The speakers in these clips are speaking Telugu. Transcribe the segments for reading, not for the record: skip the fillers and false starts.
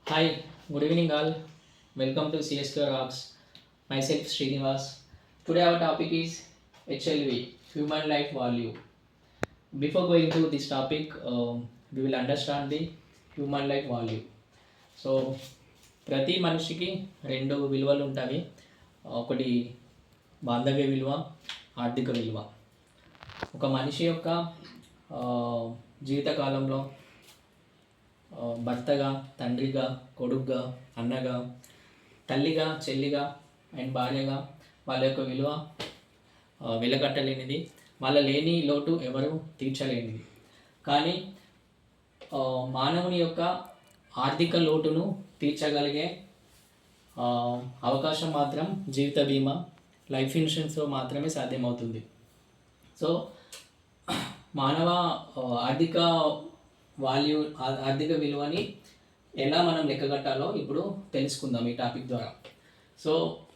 Hi, good evening all. Welcome to CSK Rocks. Myself Srinivas. Today our topic is HLV, Human Life Value. Before going to this topic, we will understand the human life value. So ప్రతి మనిషికి రెండు విలువలు ఉంటాయి. ఒకటి బాంధవ్య విలువ, ఆర్థిక విలువ. ఒక మనిషి యొక్క జీవితకాలంలో భర్తగా, తండ్రిగా, కొడుకుగా, అన్నగా, తల్లిగా, చెల్లిగా అండ్ భార్యగా వాళ్ళ యొక్క విలువ వెలకట్టలేనిది. వాళ్ళ లేని లోటు ఎవరు తీర్చలేనిది. కానీ మానవుని యొక్క ఆర్థిక లోటును తీర్చగలిగే అవకాశం మాత్రం జీవిత బీమా, లైఫ్ ఇన్సూరెన్స్లో మాత్రమే సాధ్యమవుతుంది. సో మానవ ఆర్థిక ఆర్థిక విలువని ఎలా మనం లెక్కగట్టాలో ఇప్పుడు తెలుసుకుందాం ఈ టాపిక్ ద్వారా. సో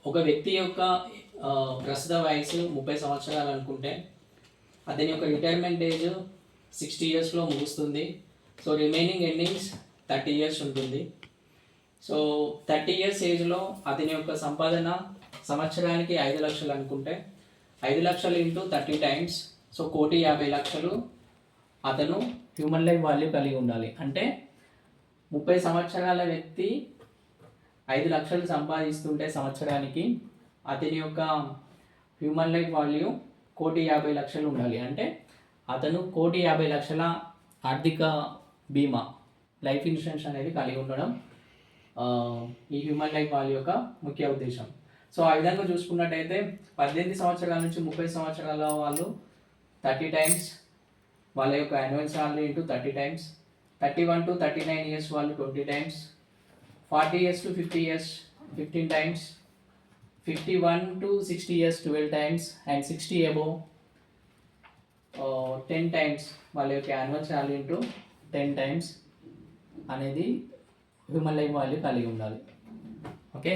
ఒక వ్యక్తి యొక్క ప్రస్తుత వయసు 30 సంవత్సరాలు అనుకుంటే అతని యొక్క రిటైర్మెంట్ ఏజ్ 60 ఇయర్స్లో ముగుస్తుంది. సో రిమైనింగ్ ఎండింగ్స్ 30 ఇయర్స్ ఉంటుంది. సో 30 ఇయర్స్ ఏజ్లో అతని యొక్క సంపాదన సంవత్సరానికి 5 లక్షలు అనుకుంటే 5 లక్షలు ఇంటూ 30 టైమ్స్, సో 1,50,00,000 అతను హ్యూమన్ లైఫ్ వాల్యూ కలిగి ఉండాలి. అంటే 30 సంవత్సరాల వ్యక్తి 5 లక్షలు సంపాదిస్తుంటే సంవత్సరానికి అతని యొక్క హ్యూమన్ లైఫ్ వాల్యూ 1,50,00,000 ఉండాలి. అంటే అతను 1,50,00,000 ఆర్థిక బీమా, లైఫ్ ఇన్సూరెన్స్ అనేది కలిగి ఉండడం ఈ హ్యూమన్ లైఫ్ వాల్యూ యొక్క ముఖ్య ఉద్దేశం. సో ఆ విధంగా చూసుకున్నట్టయితే 18 సంవత్సరాల నుంచి 30 సంవత్సరాల వాళ్ళు 30 టైమ్స్ వాళ్ళ యొక్క annual salary into 30 times, 31 to 39 years వాళ్ళు 20 times, 40 years to 50 years 15 times, 51 to 60 years 12 times and 60 above 10 times వాళ్ళ యొక్క యాన్యువల్ సాలరీ ఇంటూ 10 టైమ్స్ అనేది హ్యూమన్ లైఫ్ వాల్యూ కలిగి ఉండాలి. ఓకే.